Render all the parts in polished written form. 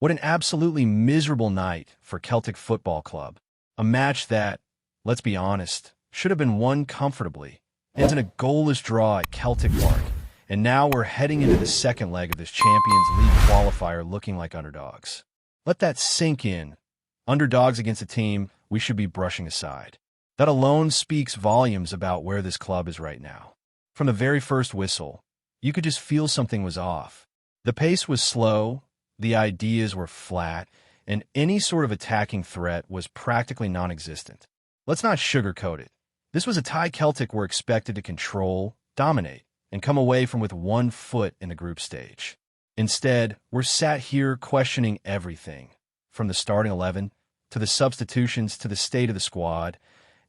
What an absolutely miserable night for Celtic Football Club. A match that, let's be honest, should have been won comfortably. Ends in a goalless draw at Celtic Park. And now we're heading into the second leg of this Champions League qualifier looking like underdogs. Let that sink in. Underdogs against a team we should be brushing aside. That alone speaks volumes about where this club is right now. From the very first whistle, you could just feel something was off. The pace was slow, the ideas were flat, and any sort of attacking threat was practically non-existent. Let's not sugarcoat it. This was a tie Celtic were expected to control, dominate, and come away from with one foot in the group stage. Instead, we're sat here questioning everything, from the starting 11 to the substitutions to the state of the squad,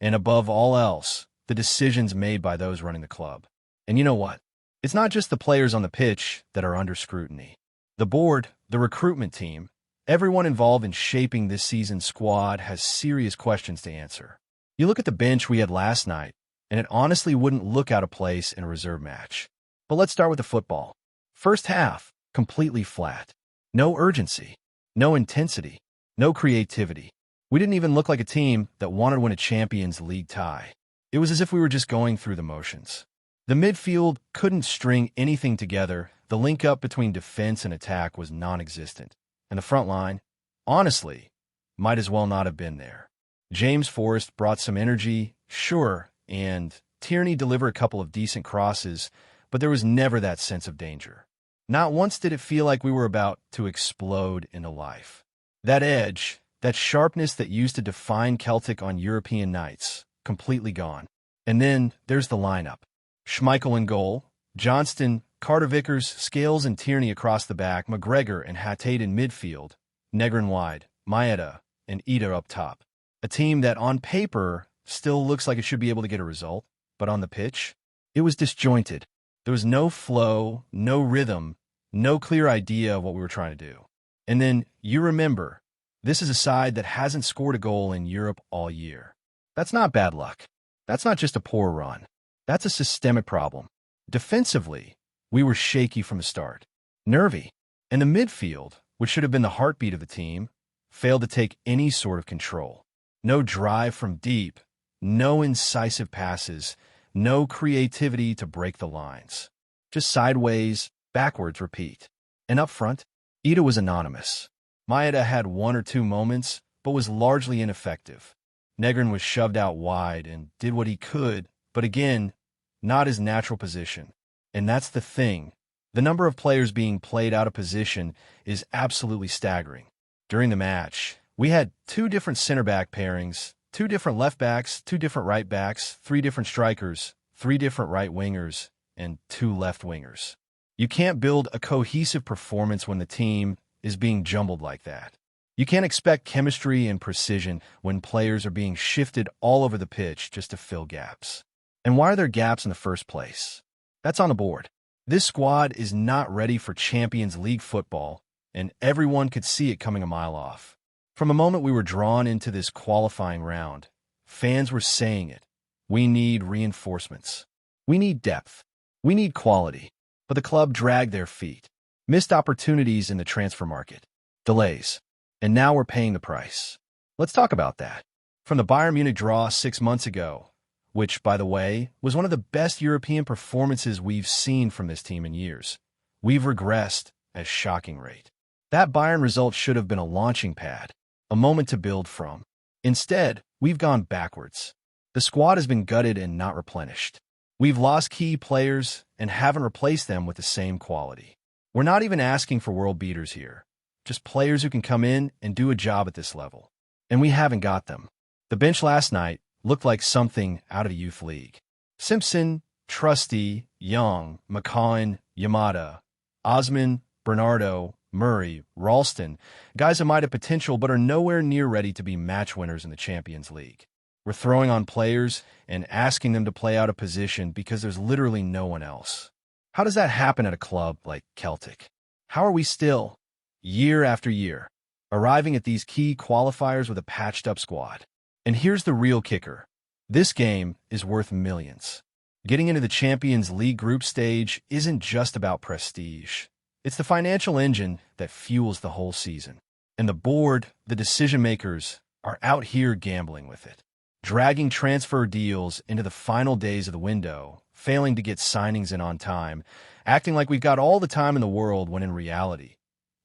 and above all else, the decisions made by those running the club. And you know what? It's not just the players on the pitch that are under scrutiny. The board, the recruitment team, everyone involved in shaping this season's squad has serious questions to answer. You look at the bench we had last night, and it honestly wouldn't look out of place in a reserve match. But let's start with the football. First half, completely flat. No urgency, no intensity, no creativity. We didn't even look like a team that wanted to win a Champions League tie. It was as if we were just going through the motions. The midfield couldn't string anything together. The link-up between defense and attack was non-existent. And the front line, honestly, might as well not have been there. James Forrest brought some energy, sure, and Tierney delivered a couple of decent crosses, but there was never that sense of danger. Not once did it feel like we were about to explode into life. That edge, that sharpness that used to define Celtic on European nights, completely gone. And then there's the lineup. Schmeichel in goal, Johnston, Carter-Vickers, Scales and Tierney across the back, McGregor and Hatate in midfield, Negrin wide, Maeda and Ida up top. A team that on paper still looks like it should be able to get a result, but on the pitch, it was disjointed. There was no flow, no rhythm, no clear idea of what we were trying to do. And then, you remember, this is a side that hasn't scored a goal in Europe all year. That's not bad luck. That's not just a poor run. That's a systemic problem. Defensively, we were shaky from the start, nervy, and the midfield, which should have been the heartbeat of the team, failed to take any sort of control. No drive from deep, no incisive passes, no creativity to break the lines. Just sideways, backwards repeat. And up front, Ida was anonymous. Maeda had one or two moments, but was largely ineffective. Negrin was shoved out wide and did what he could, but again, not his natural position. And that's the thing. The number of players being played out of position is absolutely staggering. During the match, we had two different center back pairings, two different left backs, two different right backs, three different strikers, three different right wingers, and two left wingers. You can't build a cohesive performance when the team is being jumbled like that. You can't expect chemistry and precision when players are being shifted all over the pitch just to fill gaps. And why are there gaps in the first place? That's on the board. This squad is not ready for Champions League football, and everyone could see it coming a mile off. From the moment we were drawn into this qualifying round, fans were saying it. We need reinforcements. We need depth. We need quality. But the club dragged their feet. Missed opportunities in the transfer market. Delays. And now we're paying the price. Let's talk about that. From the Bayern Munich draw 6 months ago, which, by the way, was one of the best European performances we've seen from this team in years, we've regressed at a shocking rate. That Bayern result should have been a launching pad, a moment to build from. Instead, we've gone backwards. The squad has been gutted and not replenished. We've lost key players and haven't replaced them with the same quality. We're not even asking for world beaters here, just players who can come in and do a job at this level. And we haven't got them. The bench last night looked like something out of the youth league. Simpson, Trusty, Young, McCowan, Yamada, Osman, Bernardo, Murray, Ralston, guys that might have potential but are nowhere near ready to be match winners in the Champions League. We're throwing on players and asking them to play out a position because there's literally no one else. How does that happen at a club like Celtic? How are we still, year after year, arriving at these key qualifiers with a patched-up squad? And here's the real kicker. This game is worth millions. Getting into the Champions League group stage isn't just about prestige. It's the financial engine that fuels the whole season. And the board, the decision makers, are out here gambling with it, dragging transfer deals into the final days of the window, failing to get signings in on time, acting like we've got all the time in the world when in reality,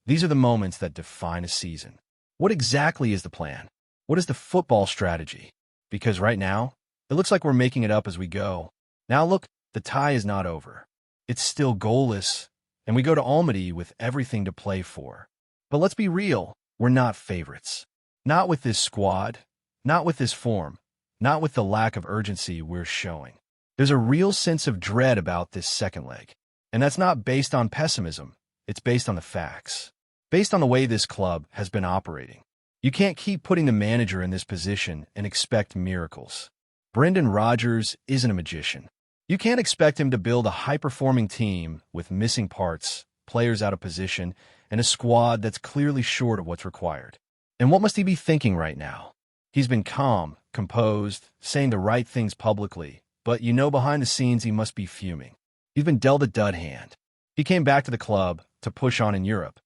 these are the moments that define a season. What exactly is the plan? What is the football strategy? Because right now, it looks like we're making it up as we go. Now look, the tie is not over. It's still goalless, and we go to Almaty with everything to play for. But let's be real, we're not favorites. Not with this squad, not with this form, not with the lack of urgency we're showing. There's a real sense of dread about this second leg. And that's not based on pessimism, it's based on the facts. Based on the way this club has been operating. You can't keep putting the manager in this position and expect miracles. Brendan Rodgers isn't a magician. You can't expect him to build a high-performing team with missing parts, players out of position, and a squad that's clearly short of what's required. And what must he be thinking right now? He's been calm, composed, saying the right things publicly, but you know behind the scenes he must be fuming. He's been dealt a dud hand. He came back to the club to push on in Europe,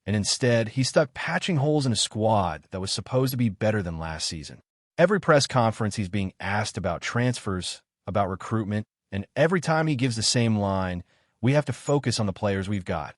and instead he's stuck patching holes in a squad that was supposed to be better than last season. Every press conference he's being asked about transfers, about recruitment, and every time he gives the same line, we have to focus on the players we've got.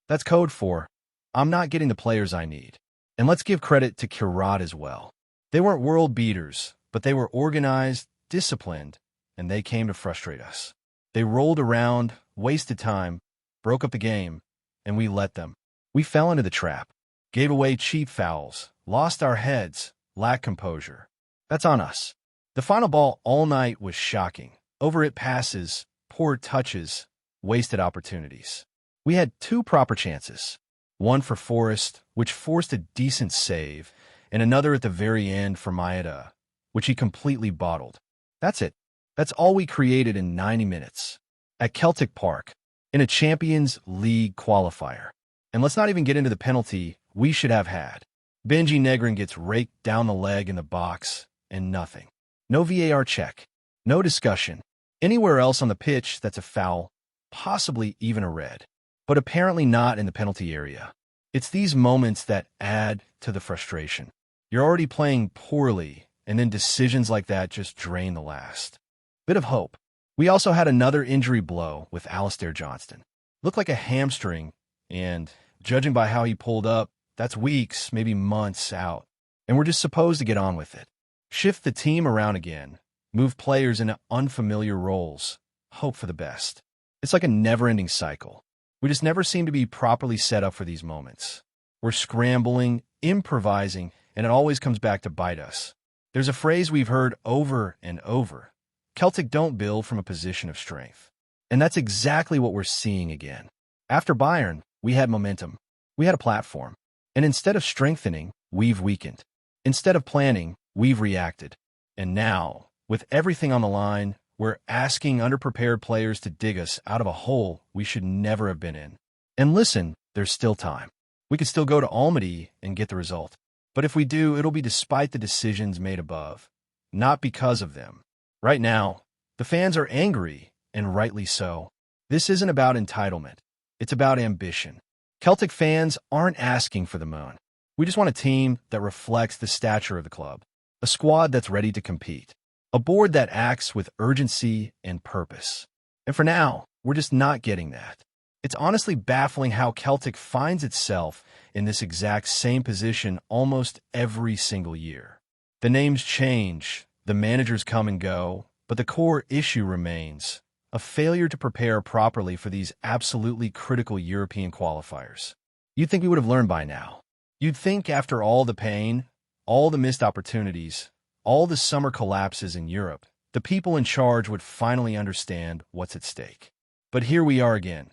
That's code for, I'm not getting the players I need. And let's give credit to Kirat as well. They weren't world beaters, but they were organized, disciplined, and they came to frustrate us. They rolled around, wasted time, broke up the game, and we let them. We fell into the trap, gave away cheap fouls, lost our heads, lacked composure. That's on us. The final ball all night was shocking. Over it passes, poor touches, wasted opportunities. We had two proper chances. One for Forrest, which forced a decent save, and another at the very end for Maeda, which he completely bottled. That's it. That's all we created in 90 minutes. At Celtic Park, in a Champions League qualifier. And let's not even get into the penalty we should have had. Benji Negrin gets raked down the leg in the box, and nothing. No VAR check. No discussion. Anywhere else on the pitch, that's a foul, possibly even a red. But apparently not in the penalty area. It's these moments that add to the frustration. You're already playing poorly, and then decisions like that just drain the last. Bit of hope. We also had another injury blow with Alistair Johnston. Looked like a hamstring, and judging by how he pulled up, that's weeks, maybe months out. And we're just supposed to get on with it. Shift the team around again. Move players into unfamiliar roles. Hope for the best. It's like a never-ending cycle. We just never seem to be properly set up for these moments. We're scrambling, improvising, and it always comes back to bite us. There's a phrase we've heard over and over. Celtic don't build from a position of strength. And that's exactly what we're seeing again. After Bayern, we had momentum. We had a platform. And instead of strengthening, we've weakened. Instead of planning, we've reacted. And now, with everything on the line, we're asking underprepared players to dig us out of a hole we should never have been in. And listen, there's still time. We could still go to Almaty and get the result. But if we do, it'll be despite the decisions made above, not because of them. Right now, the fans are angry, and rightly so. This isn't about entitlement. It's about ambition. Celtic fans aren't asking for the moon. We just want a team that reflects the stature of the club, a squad that's ready to compete, a board that acts with urgency and purpose. And for now, we're just not getting that. It's honestly baffling how Celtic finds itself in this exact same position almost every single year. The names change, the managers come and go, but the core issue remains: a failure to prepare properly for these absolutely critical European qualifiers. You'd think we would have learned by now. You'd think after all the pain, all the missed opportunities, all the summer collapses in Europe, the people in charge would finally understand what's at stake. But here we are again,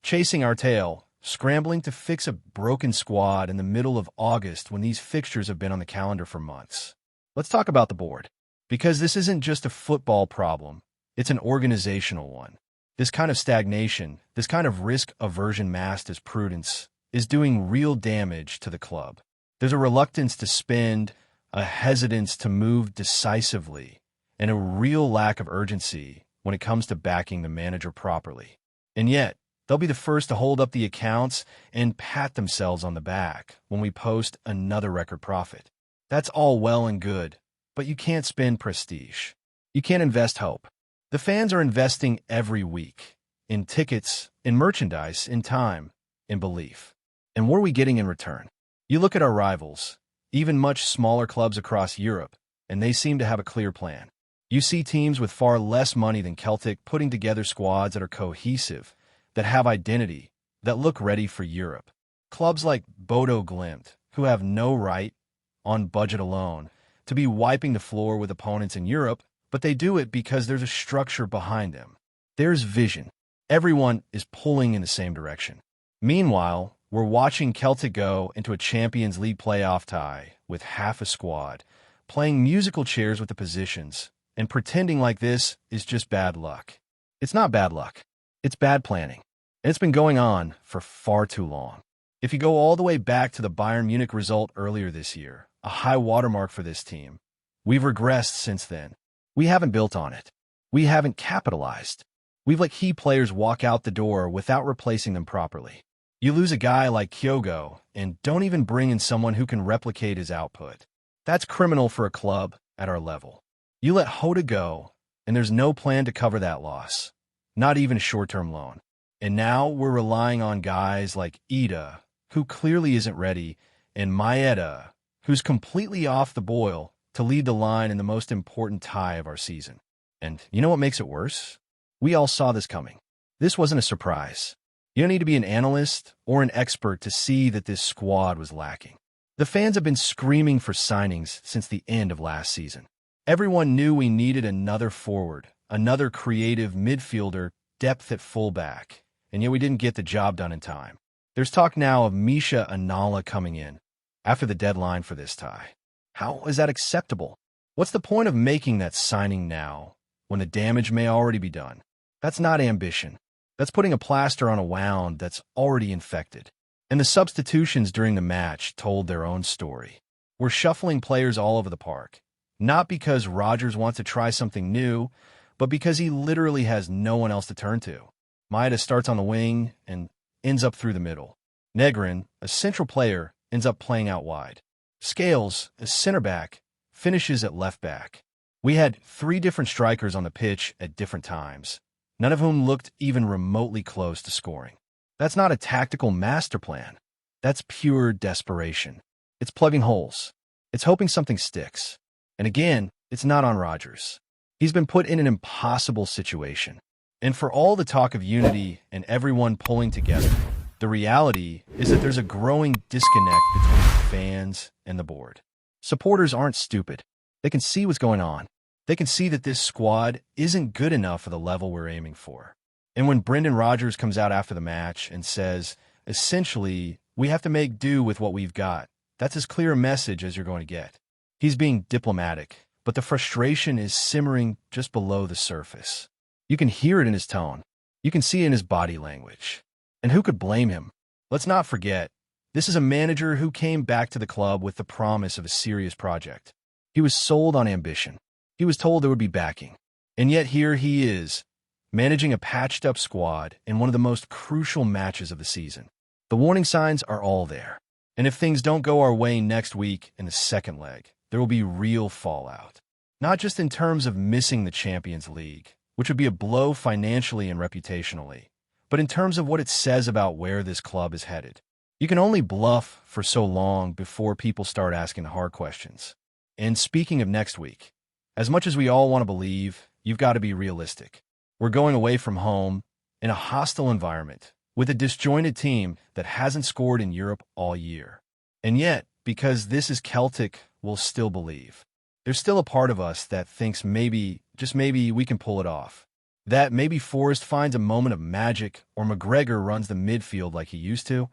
chasing our tail, scrambling to fix a broken squad in the middle of August when these fixtures have been on the calendar for months. Let's talk about the board, because this isn't just a football problem, it's an organizational one. This kind of stagnation, this kind of risk aversion masked as prudence, is doing real damage to the club. There's a reluctance to spend, a hesitance to move decisively, and a real lack of urgency when it comes to backing the manager properly. And yet, They'll be the first to hold up the accounts and pat themselves on the back when we post another record profit. That's all well and good, but you can't spend prestige. You can't invest hope. The fans are investing every week in tickets, in merchandise, in time, in belief. And what are we getting in return? You look at our rivals, even much smaller clubs across Europe, and they seem to have a clear plan. You see teams with far less money than Celtic putting together squads that are cohesive, that have identity, that look ready for Europe. Clubs like Bodo Glimt, who have no right, on budget alone, to be wiping the floor with opponents in Europe, but they do it because there's a structure behind them. There's vision. Everyone is pulling in the same direction. Meanwhile, we're watching Celtic go into a Champions League playoff tie with half a squad, playing musical chairs with the positions, and pretending like this is just bad luck. It's not bad luck. It's bad planning. And it's been going on for far too long. If you go all the way back to the Bayern Munich result earlier this year, a high watermark for this team, we've regressed since then. We haven't built on it. We haven't capitalized. We've let key players walk out the door without replacing them properly. You lose a guy like Kyogo and don't even bring in someone who can replicate his output. That's criminal for a club at our level. You let Hoda go, and there's no plan to cover that loss. Not even a short-term loan. And now we're relying on guys like Ida, who clearly isn't ready, and Maeda, who's completely off the boil, to lead the line in the most important tie of our season. And you know what makes it worse? We all saw this coming. This wasn't a surprise. You don't need to be an analyst or an expert to see that this squad was lacking. The fans have been screaming for signings since the end of last season. Everyone knew we needed another forward, another creative midfielder, depth at fullback, and yet we didn't get the job done in time. There's talk now of Misha Anala coming in after the deadline for this tie. How is that acceptable? What's the point of making that signing now when the damage may already be done? That's not ambition. That's putting a plaster on a wound that's already infected. And the substitutions during the match told their own story. We're shuffling players all over the park, not because Rodgers wants to try something new, but because he literally has no one else to turn to. Maeda starts on the wing and ends up through the middle. Negrin, a central player, ends up playing out wide. Scales, a center back, finishes at left back. We had 3 different strikers on the pitch at different times, none of whom looked even remotely close to scoring. That's not a tactical master plan. That's pure desperation. It's plugging holes. It's hoping something sticks. And again, it's not on Rodgers. He's been put in an impossible situation. And for all the talk of unity and everyone pulling together, the reality is that there's a growing disconnect between the fans and the board. Supporters aren't stupid. They can see what's going on. They can see that this squad isn't good enough for the level we're aiming for. And when Brendan Rodgers comes out after the match and says, essentially, we have to make do with what we've got, that's as clear a message as you're going to get. He's being diplomatic, but the frustration is simmering just below the surface. You can hear it in his tone. You can see it in his body language. And who could blame him? Let's not forget, this is a manager who came back to the club with the promise of a serious project. He was sold on ambition. He was told there would be backing. And yet here he is, managing a patched-up squad in one of the most crucial matches of the season. The warning signs are all there. And if things don't go our way next week in the second leg, there will be real fallout. Not just in terms of missing the Champions League, which would be a blow financially and reputationally, but in terms of what it says about where this club is headed. You can only bluff for so long before people start asking the hard questions. And speaking of next week, as much as we all want to believe, you've got to be realistic. We're going away from home in a hostile environment with a disjointed team that hasn't scored in Europe all year. And yet, because this is Celtic, we'll still believe. There's still a part of us that thinks maybe, just maybe, we can pull it off. That maybe Forrest finds a moment of magic, or McGregor runs the midfield like he used to,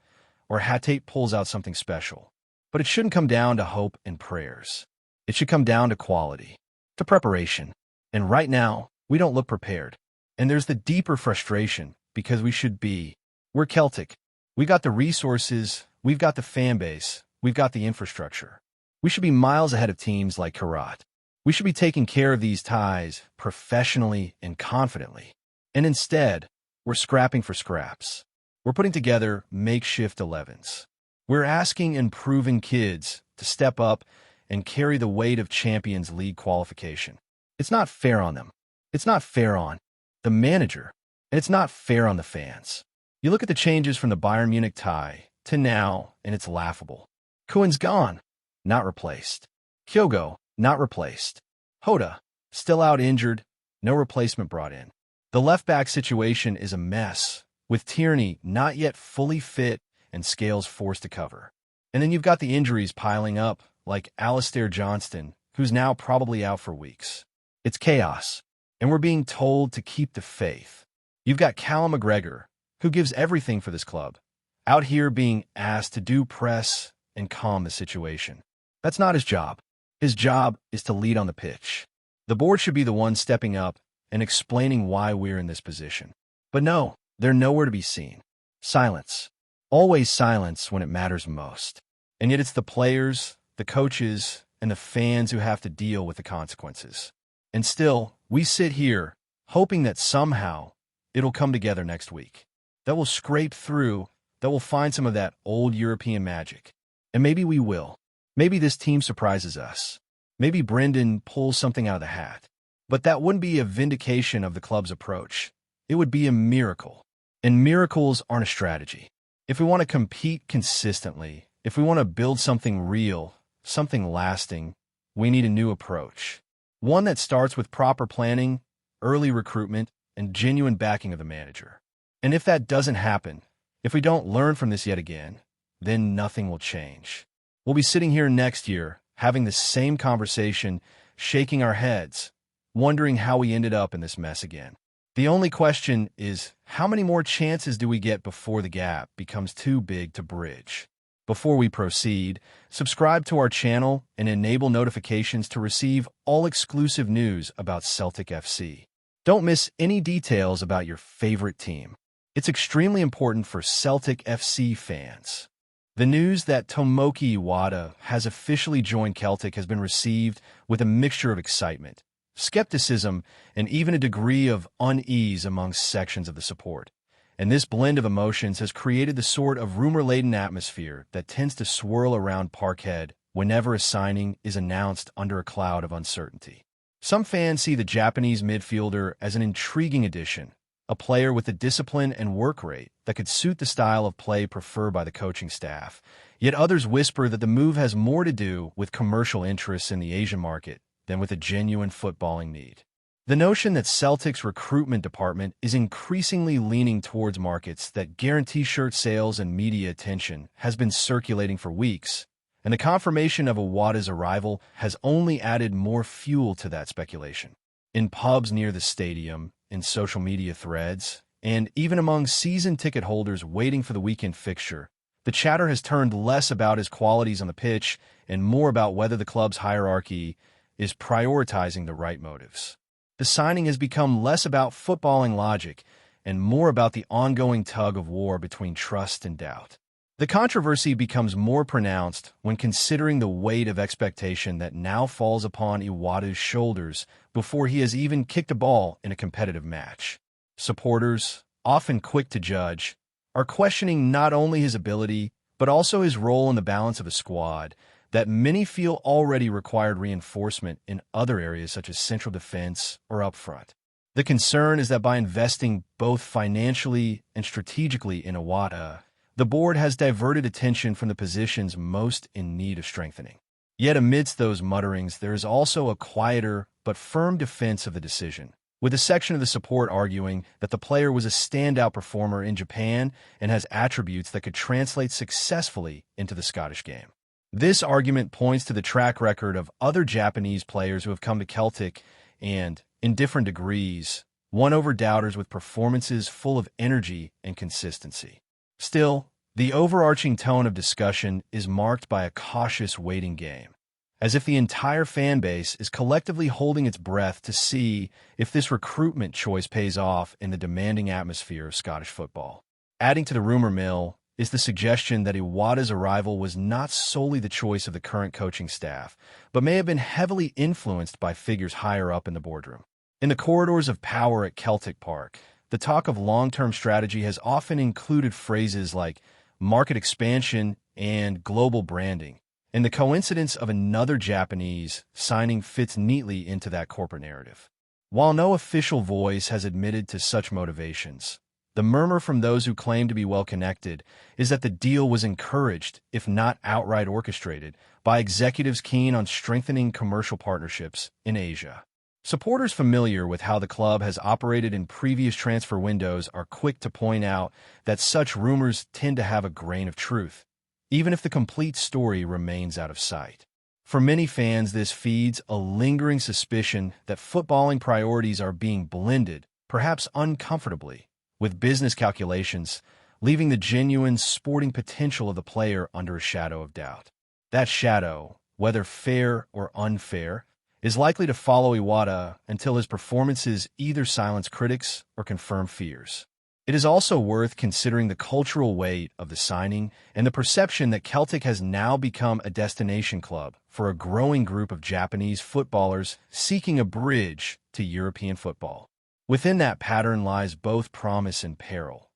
or Hatate pulls out something special. But it shouldn't come down to hope and prayers. It should come down to quality, to preparation. And right now, we don't look prepared. And there's the deeper frustration, because we should be. We're Celtic. We got the resources, we've got the fan base, we've got the infrastructure. We should be miles ahead of teams like Karat. We should be taking care of these ties professionally and confidently. And instead, we're We're scrapping for scraps. We're putting together makeshift 11s. We're asking improving kids to step up and carry the weight of Champions League qualification. It's not fair on them. It's not fair on the manager. And it's not fair on the fans. You look at the changes from the Bayern Munich tie to now, and it's laughable. Kuhn's gone, not replaced. Kyogo, not replaced. Hoda, still out injured, no replacement brought in. The left-back situation is a mess, with Tierney not yet fully fit and Scales forced to cover. And then you've got the injuries piling up, like Alistair Johnston, who's now probably out for weeks. It's chaos, and we're being told to keep the faith. You've got Callum McGregor, who gives everything for this club, out here being asked to do press and calm the situation. That's not his job. His job is to lead on the pitch. The board should be the one stepping up and explaining why we're in this position. But no, they're nowhere to be seen. Silence. Always silence when it matters most. And yet it's the players, the coaches, and the fans who have to deal with the consequences. And still, we sit here, hoping that somehow it'll come together next week. That we'll scrape through, that we'll find some of that old European magic. And maybe we will. Maybe this team surprises us. Maybe Brendan pulls something out of the hat. But that wouldn't be a vindication of the club's approach. It would be a miracle. And miracles aren't a strategy. If we want to compete consistently, if we want to build something real, something lasting, we need a new approach. One that starts with proper planning, early recruitment, and genuine backing of the manager. And if that doesn't happen, if we don't learn from this yet again, then nothing will change. We'll be sitting here next year, having the same conversation, shaking our heads, wondering how we ended up in this mess again. The only question is, how many more chances do we get before the gap becomes too big to bridge? Before we proceed, subscribe to our channel and enable notifications to receive all exclusive news about Celtic FC. Don't miss any details about your favorite team. It's extremely important for Celtic FC fans. The news that Tomoki Iwata has officially joined Celtic has been received with a mixture of excitement, skepticism, and even a degree of unease among sections of the support. And this blend of emotions has created the sort of rumor-laden atmosphere that tends to swirl around Parkhead whenever a signing is announced under a cloud of uncertainty. Some fans see the Japanese midfielder as an intriguing addition, a player with the discipline and work rate that could suit the style of play preferred by the coaching staff. Yet others whisper that the move has more to do with commercial interests in the Asian market than with a genuine footballing need. The notion that Celtic's recruitment department is increasingly leaning towards markets that guarantee shirt sales and media attention has been circulating for weeks, and the confirmation of Iwata's arrival has only added more fuel to that speculation. In pubs near the stadium, in social media threads, and even among season ticket holders waiting for the weekend fixture, the chatter has turned less about his qualities on the pitch and more about whether the club's hierarchy is prioritizing the right motives. The signing has become less about footballing logic and more about the ongoing tug of war between trust and doubt. The controversy becomes more pronounced when considering the weight of expectation that now falls upon Iwata's shoulders before he has even kicked a ball in a competitive match. Supporters, often quick to judge, are questioning not only his ability, but also his role in the balance of a squad that many feel already required reinforcement in other areas such as central defense or up front. The concern is that by investing both financially and strategically in Iwata, the board has diverted attention from the positions most in need of strengthening. Yet amidst those mutterings, there is also a quieter but firm defense of the decision, with a section of the support arguing that the player was a standout performer in Japan and has attributes that could translate successfully into the Scottish game. This argument points to the track record of other Japanese players who have come to Celtic and, in different degrees, won over doubters with performances full of energy and consistency. Still, the overarching tone of discussion is marked by a cautious waiting game, as if the entire fan base is collectively holding its breath to see if this recruitment choice pays off in the demanding atmosphere of Scottish football. Adding to the rumor mill is the suggestion that Iwata's arrival was not solely the choice of the current coaching staff, but may have been heavily influenced by figures higher up in the boardroom. In the corridors of power at Celtic Park, the talk of long-term strategy has often included phrases like market expansion and global branding, and the coincidence of another Japanese signing fits neatly into that corporate narrative. While no official voice has admitted to such motivations, the murmur from those who claim to be well-connected is that the deal was encouraged, if not outright orchestrated, by executives keen on strengthening commercial partnerships in Asia. Supporters familiar with how the club has operated in previous transfer windows are quick to point out that such rumors tend to have a grain of truth, even if the complete story remains out of sight. For many fans, this feeds a lingering suspicion that footballing priorities are being blended, perhaps uncomfortably, with business calculations, leaving the genuine sporting potential of the player under a shadow of doubt. That shadow, whether fair or unfair, is likely to follow Iwata until his performances either silence critics or confirm fears. It is also worth considering the cultural weight of the signing and the perception that Celtic has now become a destination club for a growing group of Japanese footballers seeking a bridge to European football. Within that pattern lies both promise and peril.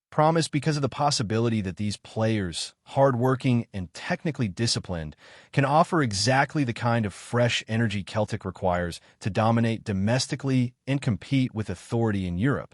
Promise because of the possibility that these players, hardworking and technically disciplined, can offer exactly the kind of fresh energy Celtic requires to dominate domestically and compete with authority in Europe.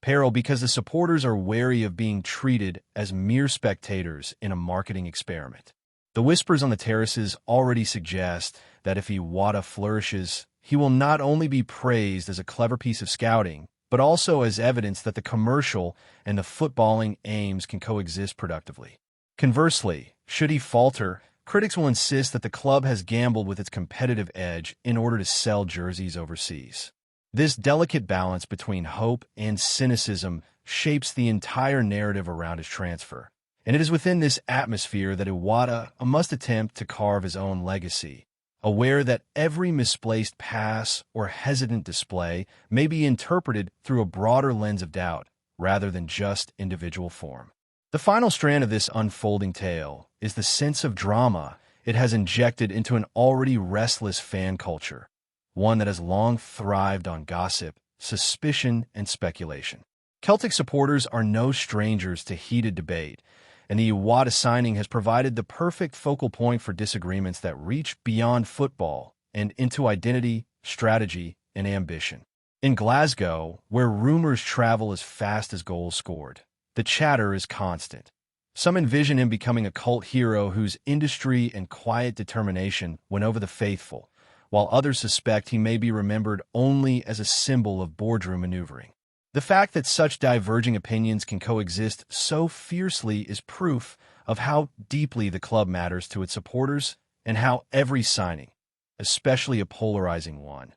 Peril because the supporters are wary of being treated as mere spectators in a marketing experiment. The whispers on the terraces already suggest that if Iwata flourishes, he will not only be praised as a clever piece of scouting, but also as evidence that the commercial and the footballing aims can coexist productively. Conversely, should he falter, critics will insist that the club has gambled with its competitive edge in order to sell jerseys overseas. This delicate balance between hope and cynicism shapes the entire narrative around his transfer, and it is within this atmosphere that Iwata must attempt to carve his own legacy, aware that every misplaced pass or hesitant display may be interpreted through a broader lens of doubt rather than just individual form. The final strand of this unfolding tale is the sense of drama it has injected into an already restless fan culture, one that has long thrived on gossip, suspicion, and speculation. Celtic supporters are no strangers to heated debate, and the Iwata signing has provided the perfect focal point for disagreements that reach beyond football and into identity, strategy, and ambition. In Glasgow, where rumors travel as fast as goals scored, the chatter is constant. Some envision him becoming a cult hero whose industry and quiet determination win over the faithful, while others suspect he may be remembered only as a symbol of boardroom maneuvering. The fact that such diverging opinions can coexist so fiercely is proof of how deeply the club matters to its supporters and how every signing, especially a polarizing one,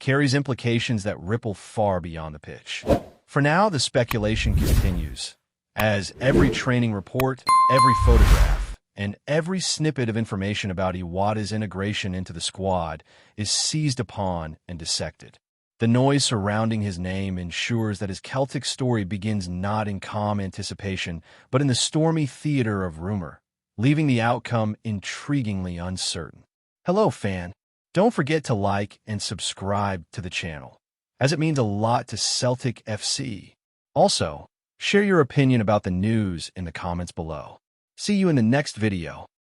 carries implications that ripple far beyond the pitch. For now, the speculation continues, as every training report, every photograph, and every snippet of information about Iwata's integration into the squad is seized upon and dissected. The noise surrounding his name ensures that his Celtic story begins not in calm anticipation, but in the stormy theater of rumor, leaving the outcome intriguingly uncertain. Hello, fan. Don't forget to like and subscribe to the channel, as it means a lot to Celtic FC. Also, share your opinion about the news in the comments below. See you in the next video.